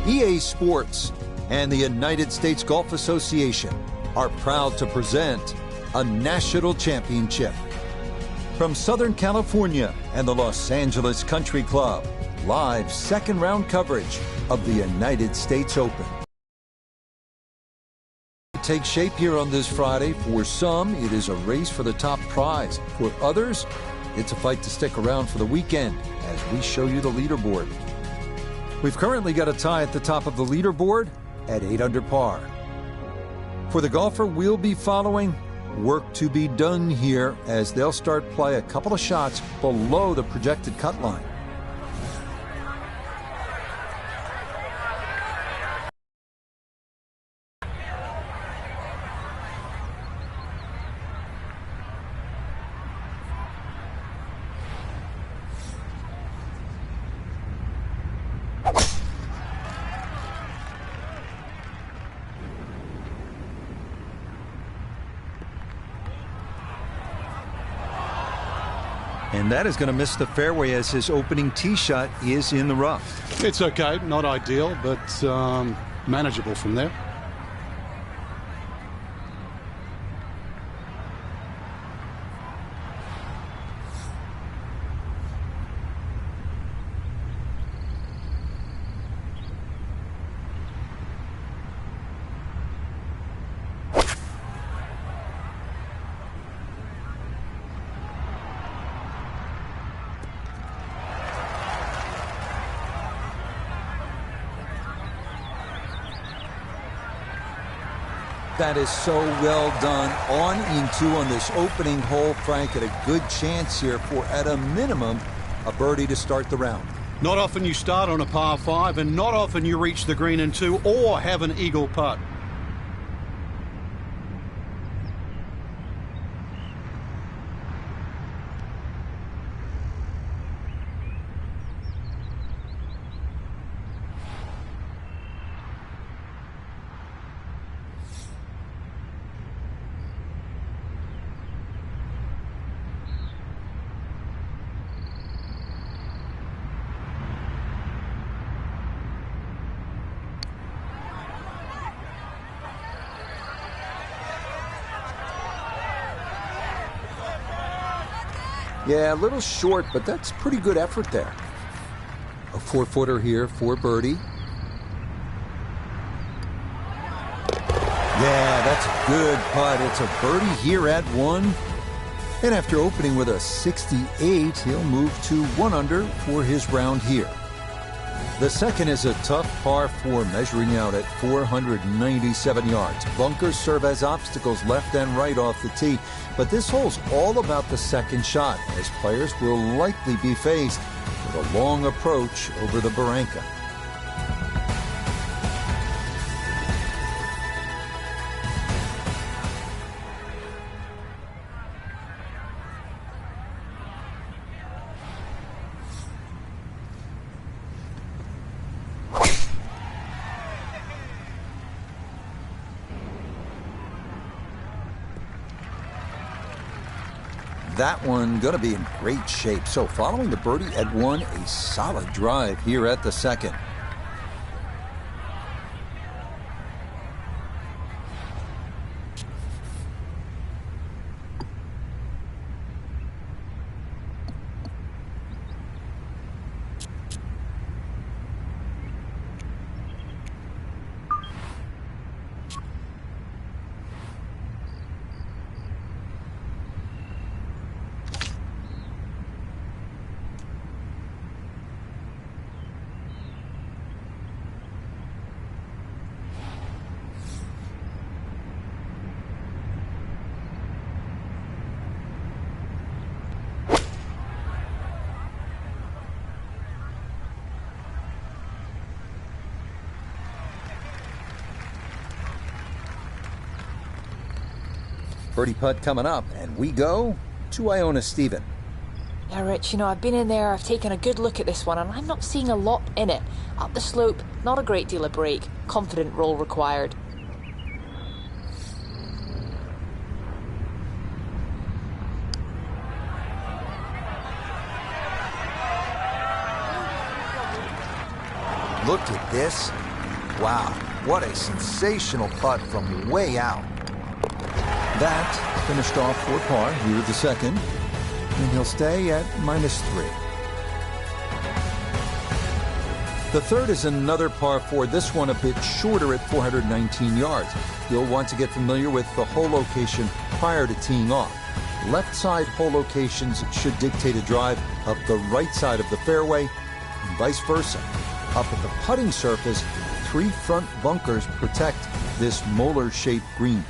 EA Sports and the United States Golf Association are proud to present a national championship. From Southern California and the Los Angeles Country Club, live second round coverage of the United States Open. It takes shape here on this Friday. For some, it is a race for the top prize. For others, it's a fight to stick around for the weekend as we show you the leaderboard. We've currently got a tie at the top of the leaderboard at 8 under par. For the golfer we'll be following, work to be done here as they'll start play a couple of shots below the projected cut line. And that is going to miss the fairway as his opening tee shot is in the rough. It's okay, not ideal, but manageable from there. That is so well done. On into on this opening hole, Frank, at a good chance here for, at a minimum, a birdie to start the round. Not often you start on a par 5, and not often you reach the green in 2 or have an eagle putt. Yeah, a little short, but that's pretty good effort there. A 4-footer here for birdie. Yeah, that's a good putt. It's a birdie here at 1. And after opening with a 68, he'll move to 1 under for his round here. The second is a tough par 4, measuring out at 497 yards. Bunkers serve as obstacles left and right off the tee, but this hole's all about the second shot, as players will likely be faced with a long approach over the barranca. That one going to be in great shape. So following the birdie at 1, a solid drive here at the second. Birdie putt coming up, and we go to Iona Stephen. Yeah, Rich, I've been in there, I've taken a good look at this one, and I'm not seeing a lot in it. Up the slope, not a great deal of break. Confident roll required. Look at this. Wow, what a sensational putt from way out. That finished off for par here at the second, and he'll stay at -3. The third is another par 4, this one a bit shorter at 419 yards. You'll want to get familiar with the hole location prior to teeing off. Left side hole locations should dictate a drive up the right side of the fairway, and vice versa. Up at the putting surface, 3 front bunkers protect this molar-shaped green.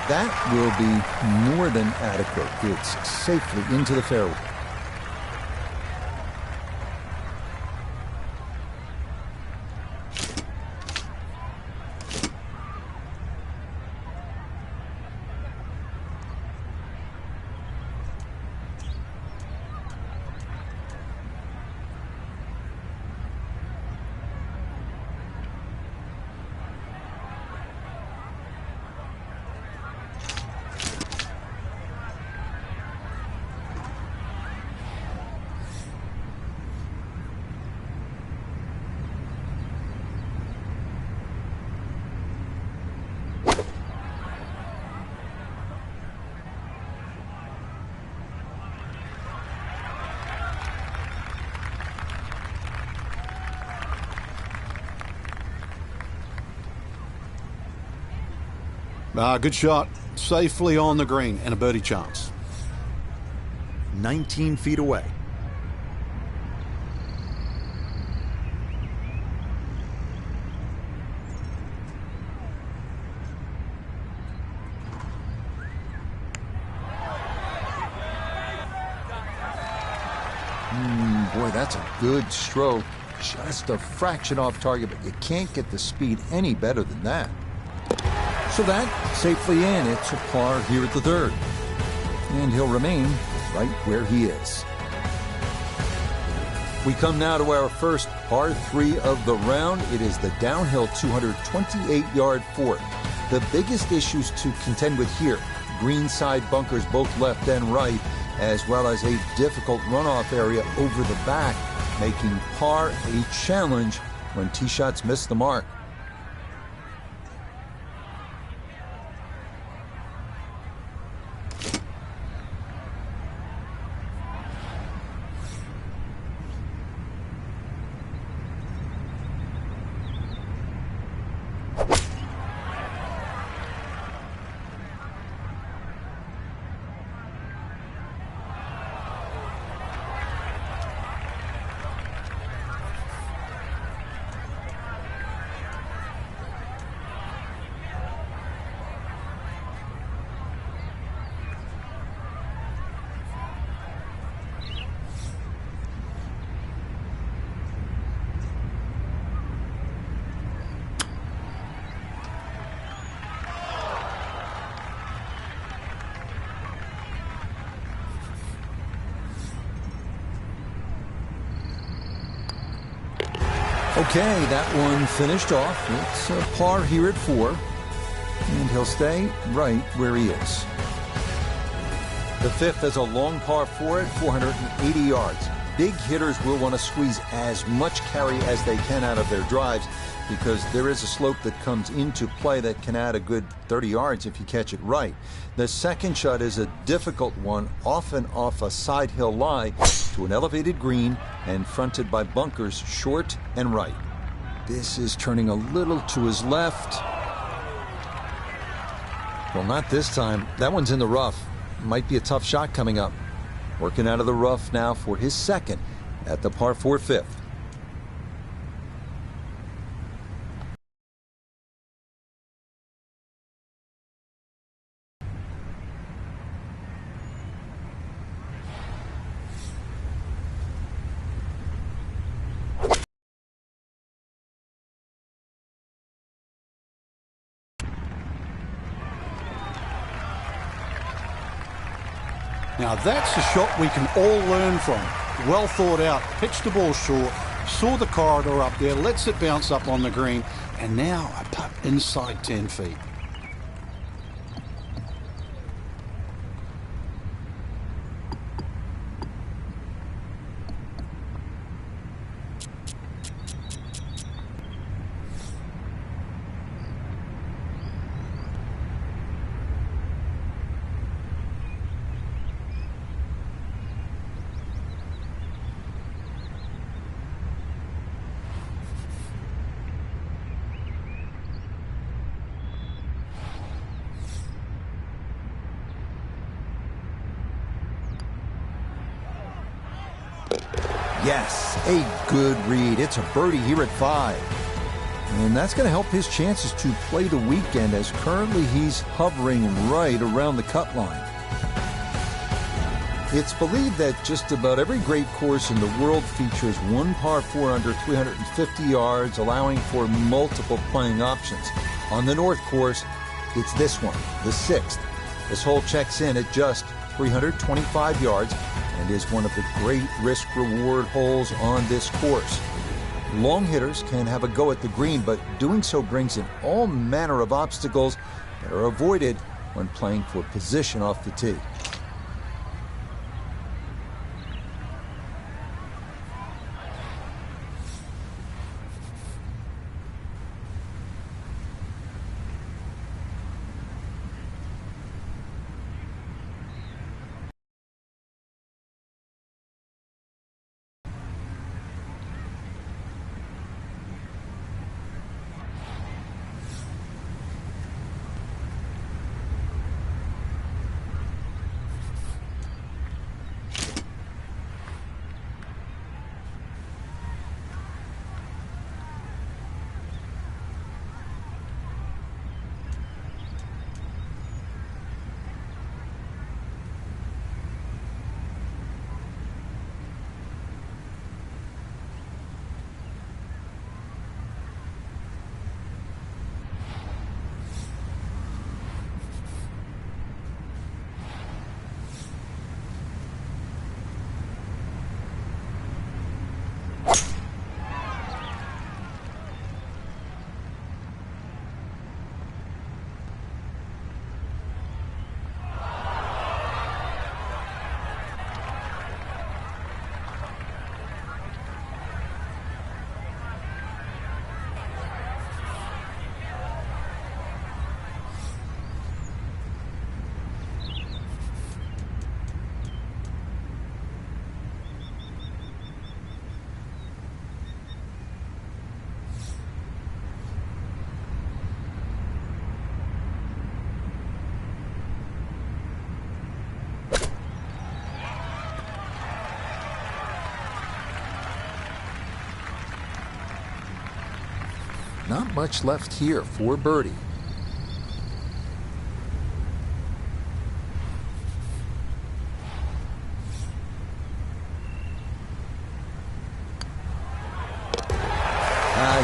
That will be more than adequate. It's safely into the fairway. Good shot. Safely on the green and a birdie chance. 19 feet away. Boy, that's a good stroke. Just a fraction off target, but you can't get the speed any better than that. So that safely in. It's a par here at the third. And he'll remain right where he is. We come now to our first par 3 of the round. It is the downhill 228-yard fourth. The biggest issues to contend with here, greenside bunkers both left and right, as well as a difficult runoff area over the back, making par a challenge when tee shots miss the mark. Okay, that one finished off. It's a par here at 4, and he'll stay right where he is. The fifth is a long par 4 at 480 yards. Big hitters will want to squeeze as much carry as they can out of their drives because there is a slope that comes into play that can add a good 30 yards if you catch it right. The second shot is a difficult one, often off a side hill lie to an elevated green and fronted by bunkers short and right. This is turning a little to his left. Well, not this time. That one's in the rough. Might be a tough shot coming up. Working out of the rough now for his second at the par 4 fifth. Now that's a shot we can all learn from. Well thought out, pitched the ball short, Saw the corridor up there, lets it bounce up on the green, and now a putt inside 10 feet. Yes, a good read. It's a birdie here at 5. And that's going to help his chances to play the weekend, as currently he's hovering right around the cut line. It's believed that just about every great course in the world features one par 4 under 350 yards, allowing for multiple playing options. On the North course, it's this one, the 6th. This hole checks in at just 325 yards and is one of the great risk-reward holes on this course. Long hitters can have a go at the green, but doing so brings in all manner of obstacles that are avoided when playing for position off the tee. Not much left here for birdie.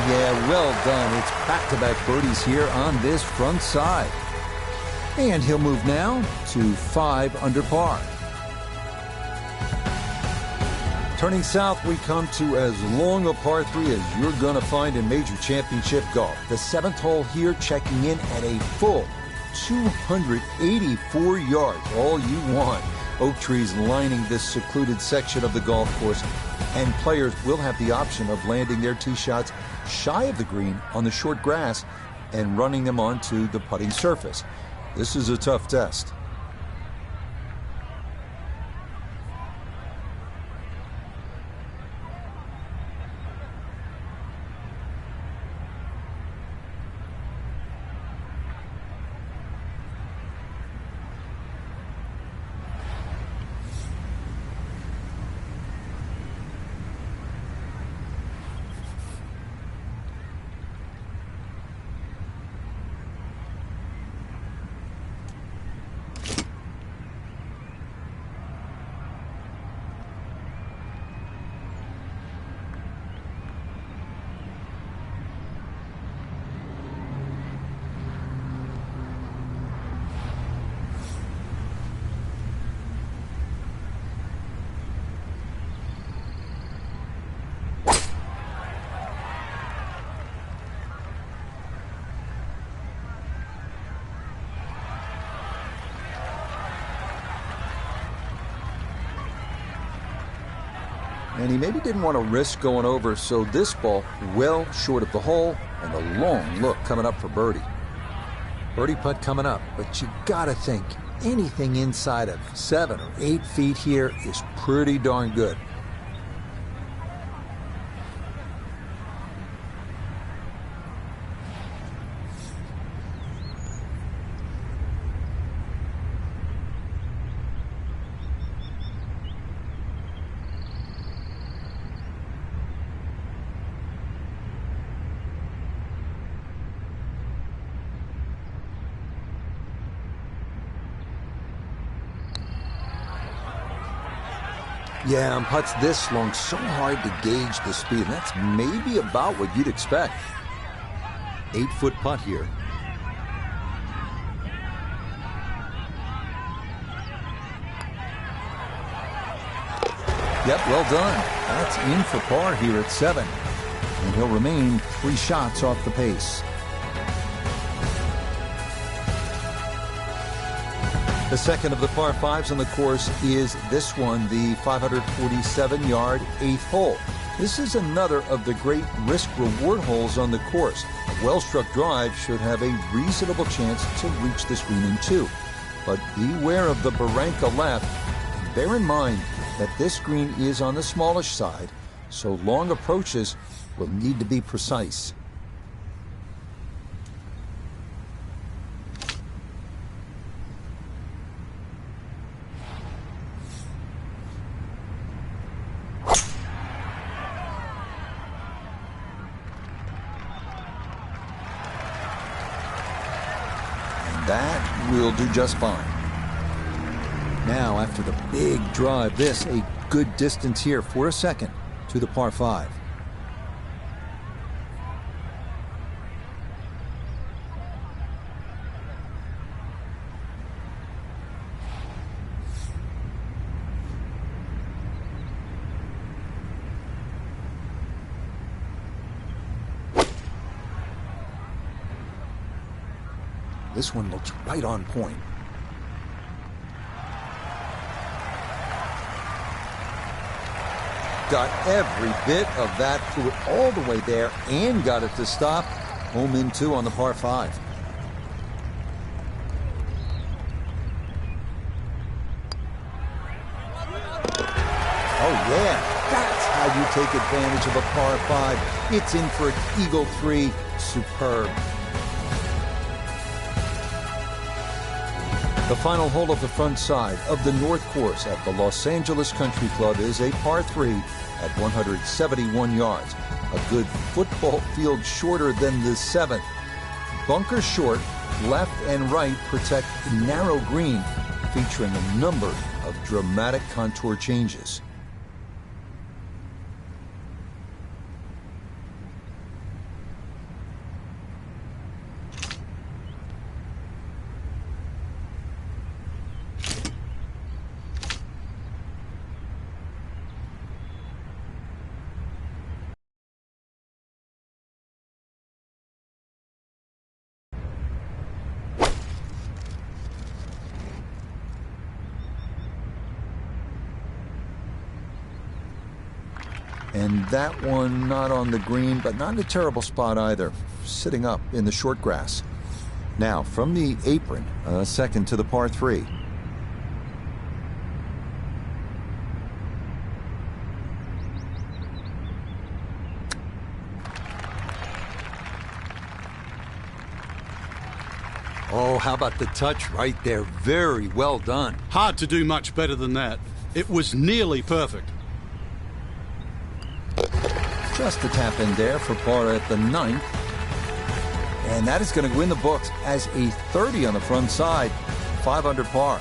Yeah, well done. It's back-to-back birdies here on this front side. And he'll move now to 5 under par. Turning south, we come to as long a par 3 as you're going to find in major championship golf. The 7th hole here checking in at a full 284 yards, all you want. Oak trees lining this secluded section of the golf course, and players will have the option of landing their tee shots shy of the green on the short grass and running them onto the putting surface. This is a tough test. and he maybe didn't want to risk going over, so this ball well short of the hole, and a long look coming up for birdie. Birdie putt coming up, but you gotta think anything inside of 7 or 8 feet here is pretty darn good. Yeah, and putts this long, so hard to gauge the speed. And that's maybe about what you'd expect. 8-foot putt here. Yep, well done. That's in for par here at 7. And he'll remain 3 shots off the pace. The second of the par 5s on the course is this one, the 547-yard 8th hole. This is another of the great risk-reward holes on the course. A well-struck drive should have a reasonable chance to reach this green in 2. But beware of the barranca left, and bear in mind that this green is on the smallish side, so long approaches will need to be precise. That will do just fine. Now, after the big drive, this a good distance here for a second to the par 5. This one looks right on point. Got every bit of that, threw it all the way there and got it to stop. Home in 2 on the par 5. Oh yeah, that's how you take advantage of a par 5. It's in for an eagle 3. Superb. The final hole of the front side of the North Course at the Los Angeles Country Club is a par 3 at 171 yards. A good football field shorter than the 7th. Bunker short, left and right protect narrow green, featuring a number of dramatic contour changes. And that one not on the green, but not in a terrible spot either, sitting up in the short grass. Now, from the apron, a second to the par 3. Oh, how about the touch right there? Very well done. Hard to do much better than that. It was nearly perfect. Just a tap in there for par at the 9th. And that is going to go in the books as a 30 on the front side, 5 under par.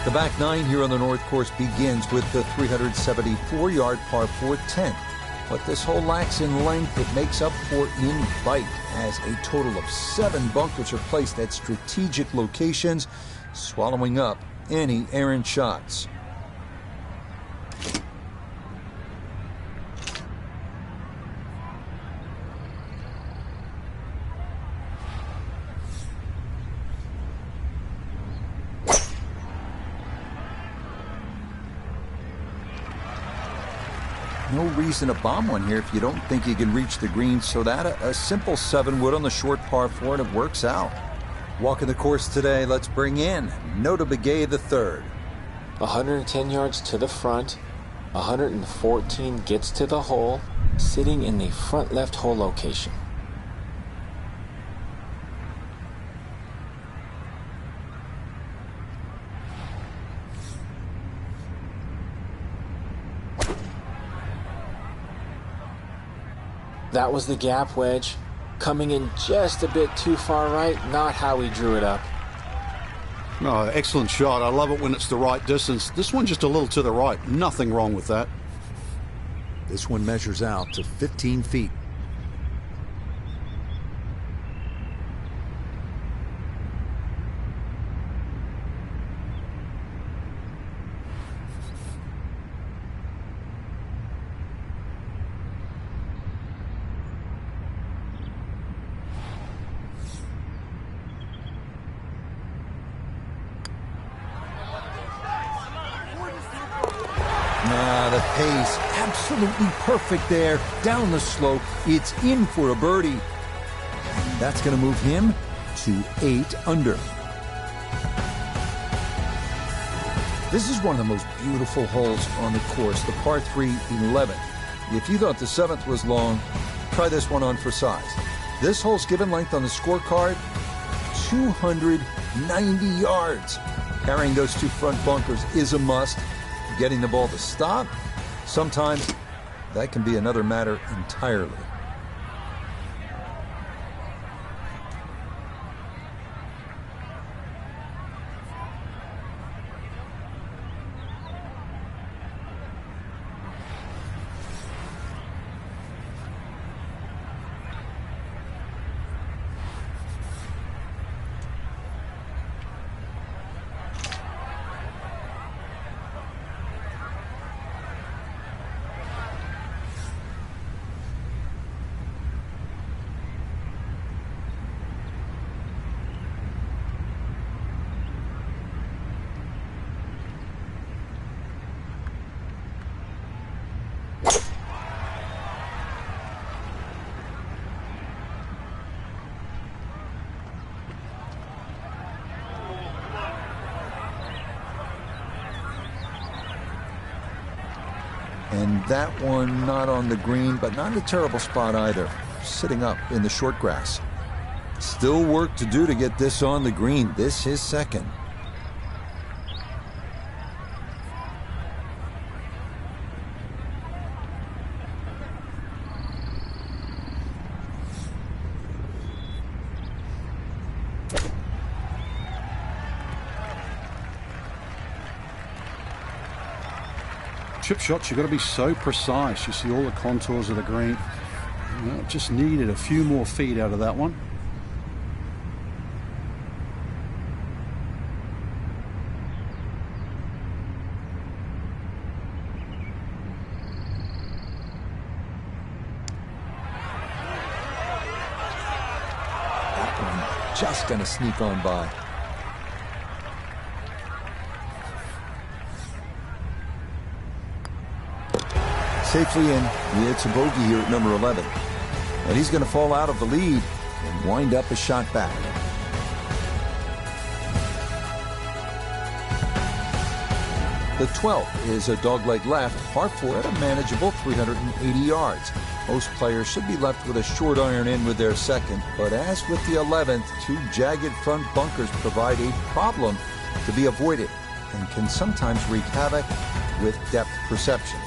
The back 9 here on the North Course begins with the 374-yard par 4 10th. What this hole lacks in length, it makes up for in bite, as a total of 7 bunkers are placed at strategic locations, swallowing up any errant shots. no reason to bomb one here if you don't think you can reach the green, so that a simple 7-wood on the short par 4, and it works out. Walking the course today, let's bring in Nota Begay the third. 110 yards to the front, 114 gets to the hole, sitting in the front left hole location. That was the gap wedge, coming in just a bit too far right, not how he drew it up. Oh, excellent shot. I love it when it's the right distance. This one just a little to the right. Nothing wrong with that. This one measures out to 15 feet. The pace, absolutely perfect there. Down the slope, it's in for a birdie. And that's going to move him to 8 under. This is one of the most beautiful holes on the course, the par 3 11th. If you thought the 7th was long, try this one on for size. This hole's given length on the scorecard, 290 yards. Carrying those 2 front bunkers is a must. Getting the ball to stop, sometimes that can be another matter entirely. And that one not on the green, but not in a terrible spot either. Sitting up in the short grass. Still work to do to get this on the green. This is second. Chip shots, you've got to be so precise. You see all the contours of the green. Just needed a few more feet out of that one. That one just going to sneak on by. Safely in. It's a bogey here at number 11. And he's going to fall out of the lead and wind up a shot back. The 12th is a dogleg left, par 4 at a manageable 380 yards. Most players should be left with a short iron in with their second, but as with the 11th, 2 jagged front bunkers provide a problem to be avoided and can sometimes wreak havoc with depth perception.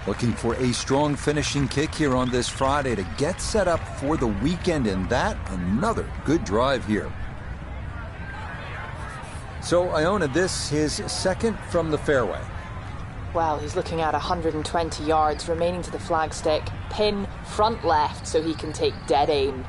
Looking for a strong finishing kick here on this Friday to get set up for the weekend, and that another good drive here. So Iona, this his second from the fairway. Well, he's looking at 120 yards remaining to the flagstick. Pin front left so he can take dead aim.